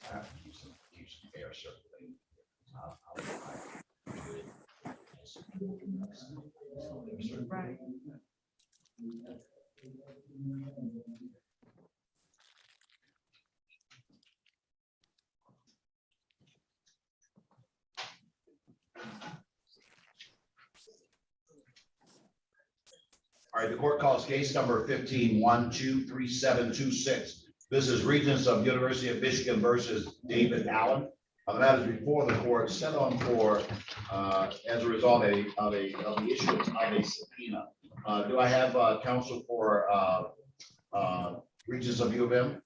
I have to keep some air circulating. I'll try. Right. All right, the court calls case number 15-123726. This is Regents of University of Michigan versus David Allen. The matter is before the court set on for as a result of the issuance of a subpoena. Do I have counsel for Regents of U of M?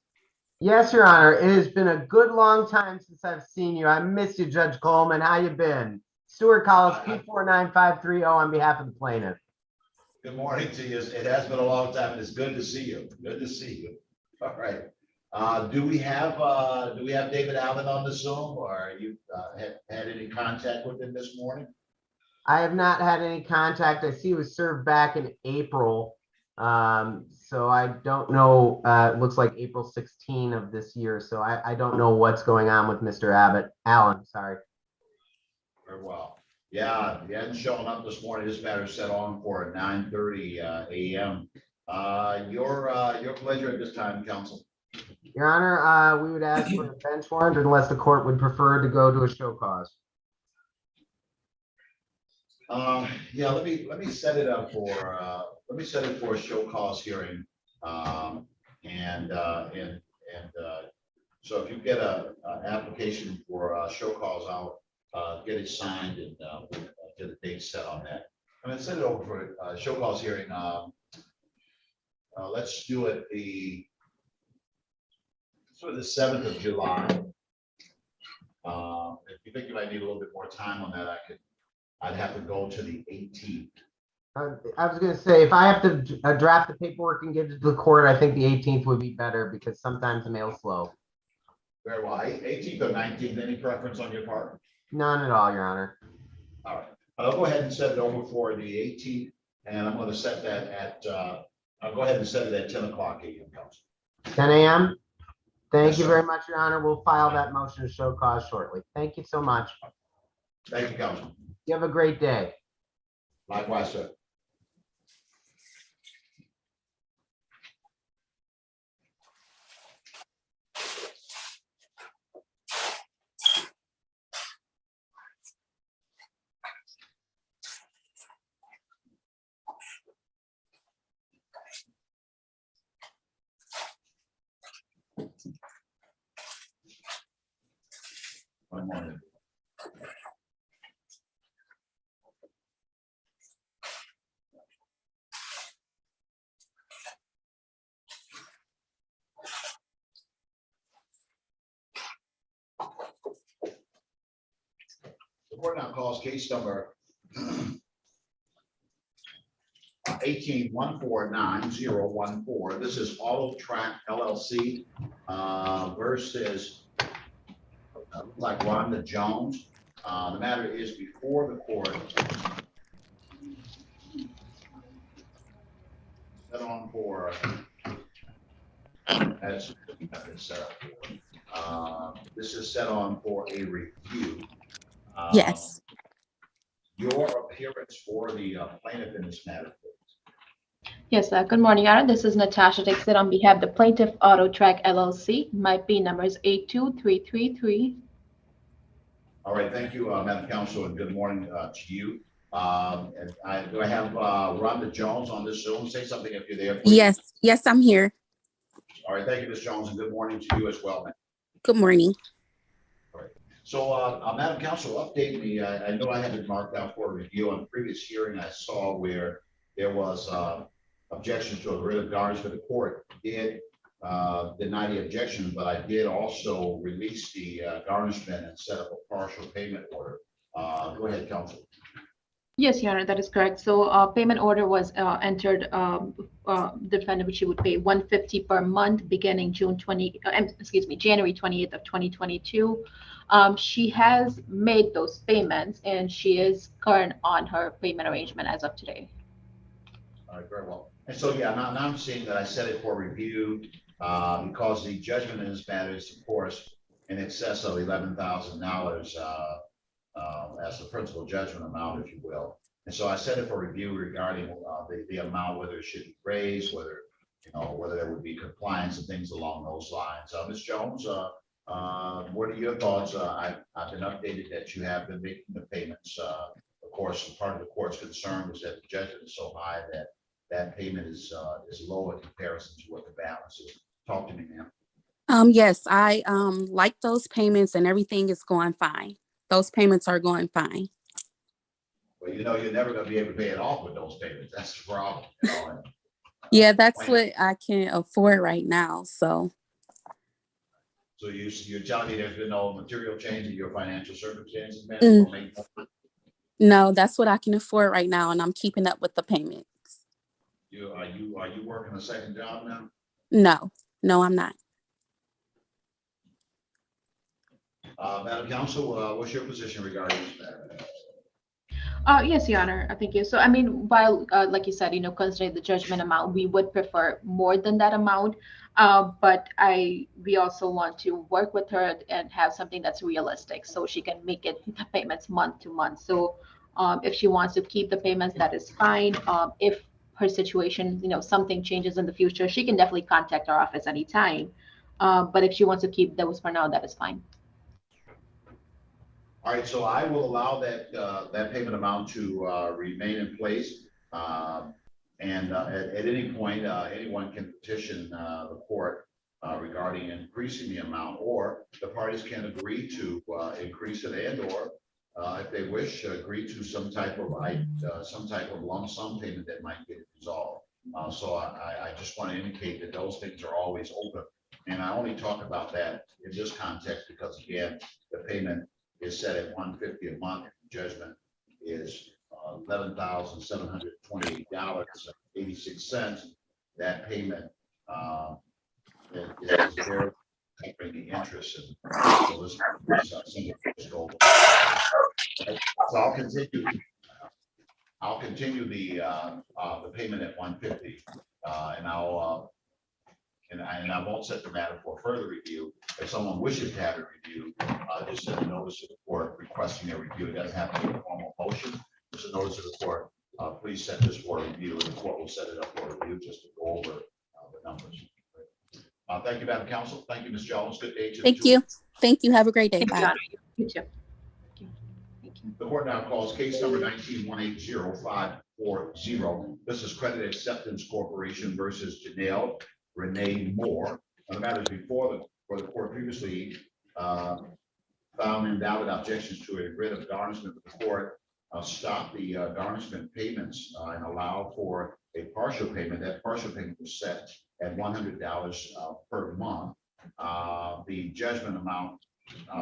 Yes, Your Honor. It has been a good long time since I've seen you. I miss you, Judge Coleman. How you been? Stuart Collins, P49530 on behalf of the plaintiff. Good morning to you. It has been a long time, and it's good to see you. Good to see you. All right. Do we have David Allen on the Zoom, or you had any contact with him this morning? I have not had any contact. I see he was served back in April. So I don't know. It looks like April 16 of this year. So I don't know what's going on with Mr. Allen. Sorry. Very well. Yeah, he hadn't shown up this morning. This matter is set on for 9:30 a.m. Your pleasure at this time, counsel. Your Honor, we would ask for a bench warrant unless the court would prefer to go to a show cause. Yeah, let me set it up for a show cause hearing. So if you get an application for a show cause, I'll get it signed and we'll get a date set on that. I'm gonna send it over for a show cause hearing. Let's do it the 7th of July. If you think you might need a little bit more time on that, I'd have to go to the 18th. I was going to say, if I have to draft the paperwork and give it to the court, I think the 18th would be better because sometimes the mail's slow. Very well. 18th or 19th, any preference on your part? None at all, Your Honor. All right. I'll go ahead and set it over for the 18th, and I'm going to set that at, I'll go ahead and set it at 10 o'clock a.m. counsel. 10 a.m. Thank Yes, you sir. very much, Your Honor. We'll file that motion to show cause shortly. Thank you so much. Thank you, counsel. You have a great day. Likewise, sir. One moment. The court now calls case number 18-149-014. This is Auto Track LLC versus like Rhonda Jones. The matter is before the court. Set on for as set up for. This is set on for a review. Yes. Your appearance for the plaintiff in this matter, please. Yes, good morning, Your Honor. This is Natasha Dixit on behalf of the plaintiff Auto Track LLC. My P number is 82333. All right, thank you, Madam Counsel, and good morning to you. Do I have Rhonda Jones on this Zoom? Say something if you're there, please. Yes, I'm here. All right, thank you, Ms. Jones, and good morning to you as well, ma'am. Good morning. All right. So, Madam Counsel, update me. I know I had it marked out for review on the previous hearing I saw where there was objections to a writ of garnishment. The court did deny the objection, but I did also release the garnishment and set up a partial payment order. Go ahead, counsel. Yes, Your Honor, that is correct. So payment order was entered. Defendant, which she would pay $150 per month beginning January 28th of 2022. She has made those payments and she is current on her payment arrangement as of today. All right, very well. And so, yeah, now I'm seeing that I set it for review because the judgment in this matter is, of course, in excess of $11,000 as the principal judgment amount, if you will. And so I sent it for review regarding the amount, whether it should be raised, whether whether there would be compliance and things along those lines. Ms. Jones, what are your thoughts? I've been updated that you have been making the payments. Of course, part of the court's concern was that the judgment is so high that that payment is low in comparison to what the balance is. Talk to me, ma'am. Yes, I like those payments and everything is going fine. Those payments are going fine. Well, you're never going to be able to pay it off with those payments. That's the problem. And, Yeah, that's what I can afford right now. So you're telling me there's been no material change in your financial circumstances, ma'am? no, that's what I can afford right now, and I'm keeping up with the payments. Are you working a second job now? No, I'm not. Madam Counsel, what's your position regarding this matter? Yes, Your Honor. Thank you. So, I mean, while, like you said, considering the judgment amount, we would prefer more than that amount. But we also want to work with her and have something that's realistic, so she can make it the payments month to month. So, if she wants to keep the payments, that is fine. If her situation, something changes in the future, she can definitely contact our office anytime. But if she wants to keep those for now, that is fine. All right, so I will allow that payment amount to remain in place. And at any point, anyone can petition the court regarding increasing the amount, or the parties can agree to increase it, and/or if they wish, agree to some type of lump sum payment that might get resolved. So I just want to indicate that those things are always open, and I only talk about that in this context because, again, the payment is set at $150 a month. Judgment is $11,728.86. That payment is very covering the interest, and so this so I'll continue the payment at $150, and I won't set the matter for further review. If someone wishes to have it reviewed, just send a notice to the court requesting a review. It doesn't have to be a formal motion. Just a notice to the court. Please set this for review, and the court will set it up for review just to go over the numbers. Thank you, Madam Counsel. Thank you, Ms. Jones. Good day to you. Thank you. Thank you. Have a great day. Thank you, Bye. Your Honor. You too. Thank you. The court now calls case number 19-180-540. This is Credit Acceptance Corporation versus Janelle Renee Moore. The matters before the court previously found invalid objections to a writ of garnishment. The court stopped the garnishment payments and allowed for a partial payment. That partial payment was set at $100 per month. The judgment amount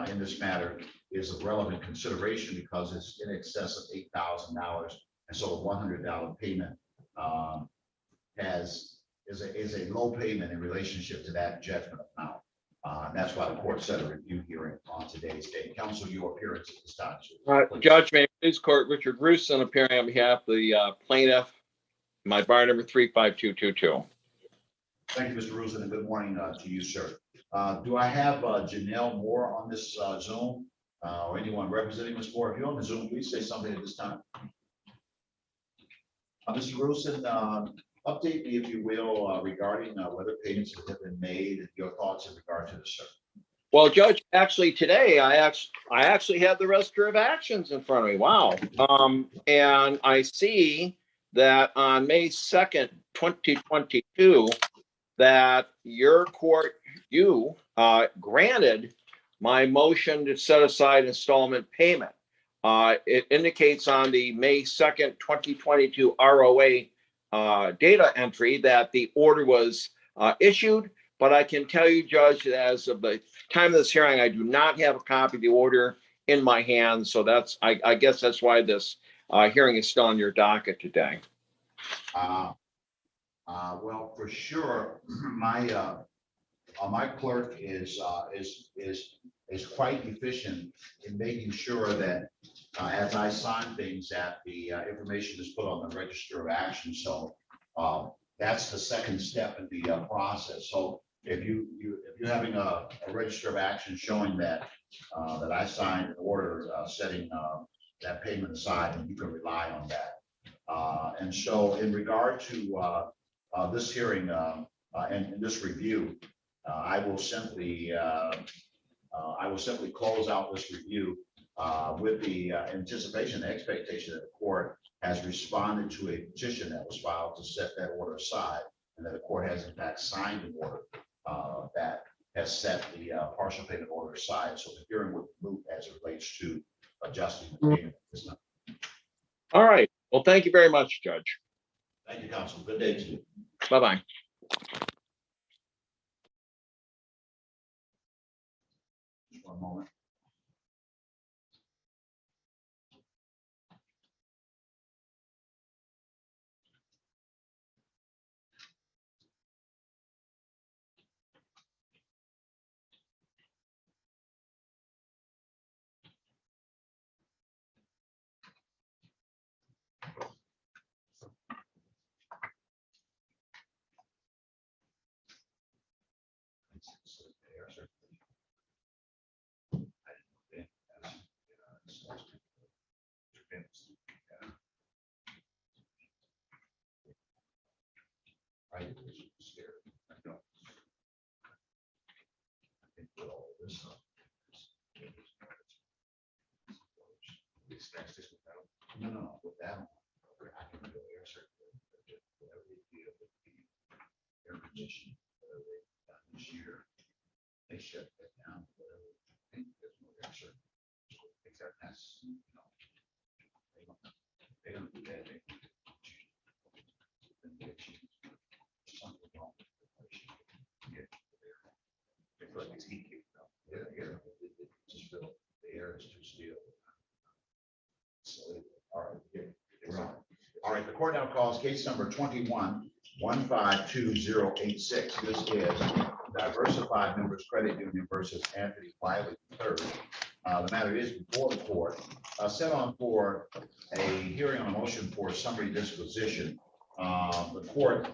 in this matter is of relevant consideration because it's in excess of $8,000, and so a $100 payment is a low payment in relationship to that judgment amount. That's why the court set a review hearing on today's date. Counsel, your appearance at this time. Judge, may I please court Richard Rusin appearing on behalf of the plaintiff, my bar number 35222. Thank you, Mr. Rusin, and good morning to you, sir. Do I have Janelle Moore on this Zoom or anyone representing Ms. Moore? If you're on the Zoom, please say something at this time. Mr. Rusin, update me, if you will, regarding whether payments have been made and your thoughts in regard to this, sir. Well, Judge, actually today I actually have the register of actions in front of me. Wow. And I see that on May 2nd, 2022, that your court, granted my motion to set aside installment payment. It indicates on the May 2nd, 2022 ROA data entry that the order was issued, but I can tell you, Judge, that as of the time of this hearing, I do not have a copy of the order in my hands. So that's, I guess that's why this hearing is still on your docket today. Well, for sure, my clerk is quite efficient in making sure that as I sign things, that the information is put on the register of action. So that's the second step in the process. So if you're having a register of action showing that, that I signed an order, setting, that payment aside, and you can rely on that. And so in regard to, this hearing, and this review, I will simply close out this review, with the anticipation, the expectation that the court has responded to a petition that was filed to set that order aside, and that the court has in fact signed an order, that has set the, partial payment order aside. So the hearing would move as it relates to adjusting the payment at this time. All right. Well, thank you very much, Judge. Thank you, counsel. Good day to you. Bye-bye. Just one moment. I was scared. I don't. I think with all this stuff. No, with that, I can go air circuit. Whatever they do with the air conditioning, whatever they've done this year, they shut that down, whatever. I think there's no air circuit. Except that's, you know, they don't do that. They don't do something wrong with the place. It's like it's heat kicked up. Yeah, it just feel the air is too still. So, all right, yeah, we're on. All right, the court now calls case number 21-152-086. This is Diversified Members Credit Union versus Anthony Wiley III. The matter is before the court, set on for a hearing on a motion for summary disposition. The court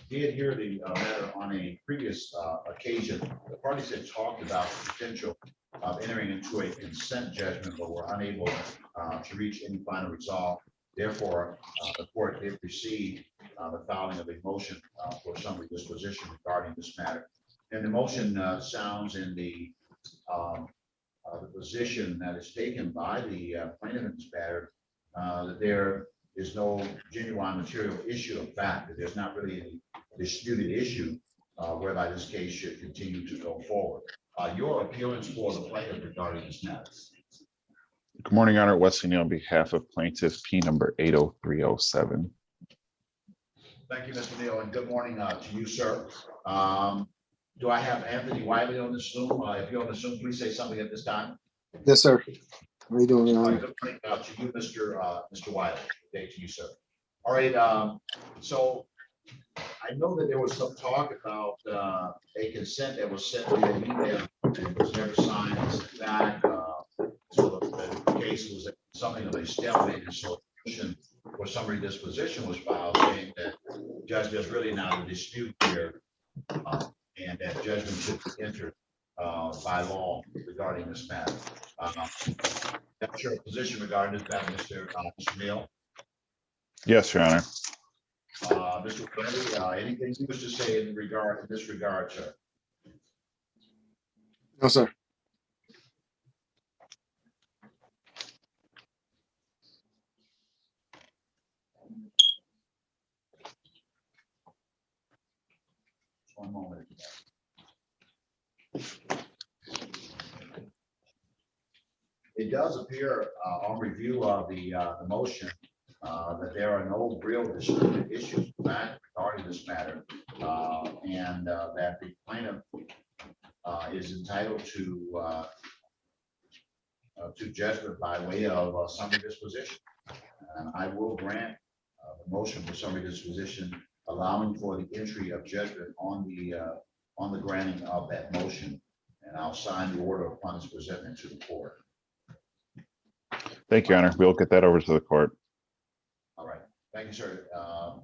did hear the matter on a previous occasion. The parties had talked about the potential of entering into a consent judgment, but were unable to reach any final resolve. Therefore, the court did receive the filing of a motion for summary disposition regarding this matter. And the motion sounds in the position that is taken by the plaintiff in this matter, that there is no genuine material issue of fact, that there's not really any disputed issue whereby this case should continue to go forward. Your appearance for the plaintiff regarding this matter. Good morning, Your Honor. Wesley Neal on behalf of plaintiff P number 80307. Thank you, Mr. Neal, and good morning to you, sir. Do I have Anthony Wiley on the Zoom? If you're on the Zoom, please say something at this time. Yes, sir. How are you doing, Your All right, Honor? good morning to you, Mr. Wiley. Good day to you, sir. All right, so I know that there was some talk about a consent that was sent via email and was never signed and sent back. So the case was something of a stalemate. And so a motion for summary disposition was filed saying that judge, there's really not a dispute here, and that judgment should be entered by law regarding this matter. That's your position regarding this matter, Mr. Neal. Yes, Your Honor. Mr. Kennedy, anything you wish to say in this regard, sir? No, sir. One moment. It does appear on review of the motion that there are no real disputed issues back regarding this matter, and that the plaintiff is entitled to judgment by way of summary disposition. And I will grant the motion for summary disposition, allowing for the entry of judgment on the granting of that motion. And I'll sign the order upon its presentment to the court. Thank you, Your Honor. We'll get that over to the court. All right. Thank you, sir.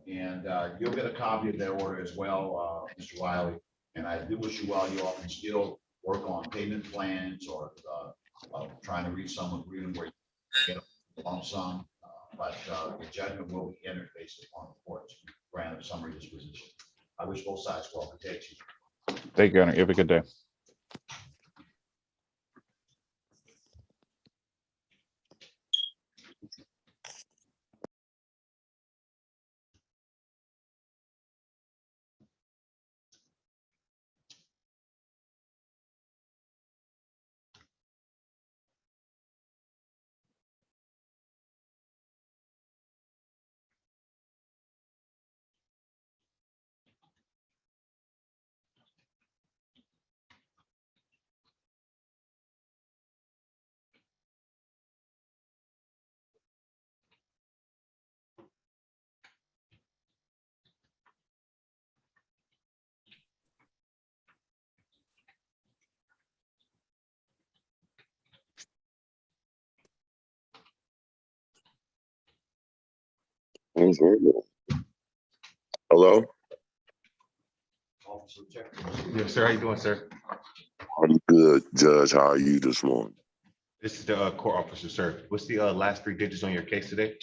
And you'll get a copy of that order as well, Mr. Wiley. And I do wish you well. You all can still work on payment plans or trying to reach some agreement where you get a lump sum. But the judgment will be entered based upon the court's grant of summary disposition. I wish both sides well. Protect you. Thank you, Your Honor. You have a good day. Hello? Officer check. Yes, sir. How you doing, sir? I'm good, Judge. How are you this morning? This is the court officer, sir. What's the last 3 digits on your case today?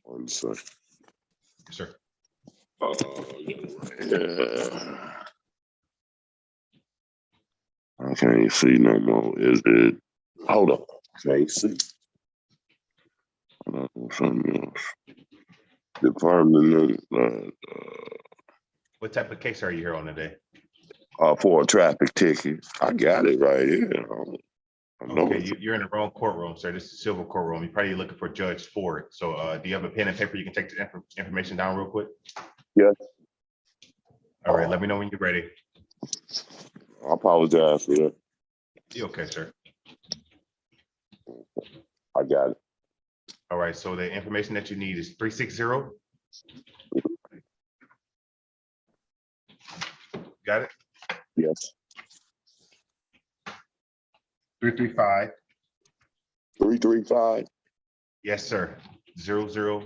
1 second. Yes, sir. Yeah. I can't see no more. Is it? Hold on. Can't see. Something else. Department What type of case are you here on today? for a traffic ticket. I got it right here. I know Okay, it's you're in the wrong courtroom, sir. This is Silver Courtroom. You're probably looking for Judge Ford. So do you have a pen and paper? You can take the information down real quick. Yes. All right, let me know when you're ready. I apologize for that. You okay, sir? I got it. All right, so the information that you need is 360. Got it? Yes. 335. 335. Yes, sir. 0000.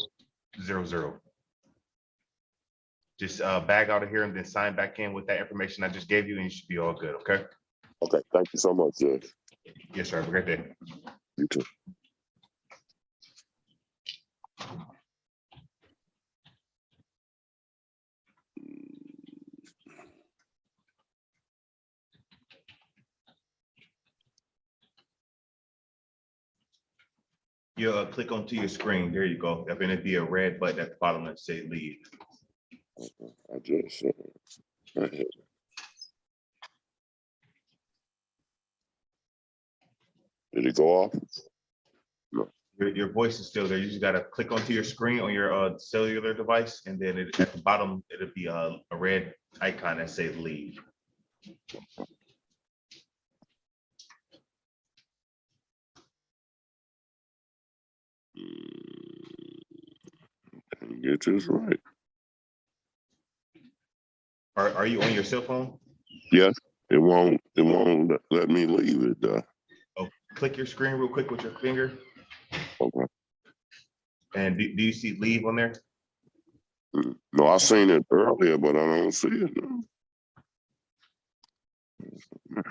Just bag out of here and then sign back in with that information I just gave you, and you should be all good. Okay. Okay. Thank you so much, Judge. Yes, sir. Have a great day. You too. You click onto your screen. There you go. There's going to be a red button at the bottom that say leave. I just did it go off? No. Your voice is still there. You just got to click onto your screen on your cellular device, and then at the bottom it'll be a red icon that says leave. Get this right. Are you on your cell phone? Yes, it won't let me leave it though. Oh, click your screen real quick with your finger. Okay. And do you see leave on there? No, I seen it earlier, but I don't see it now.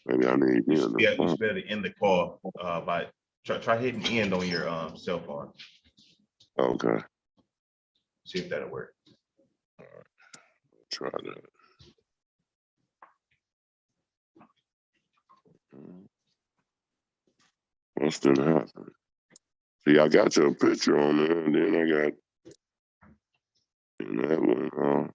Maybe I need You to should be able to end the call by try hitting end on your cell phone. Okay. See if that'll work. All right. Try that. What's didn't happen? See, I got your picture on there, and then I got, and that one,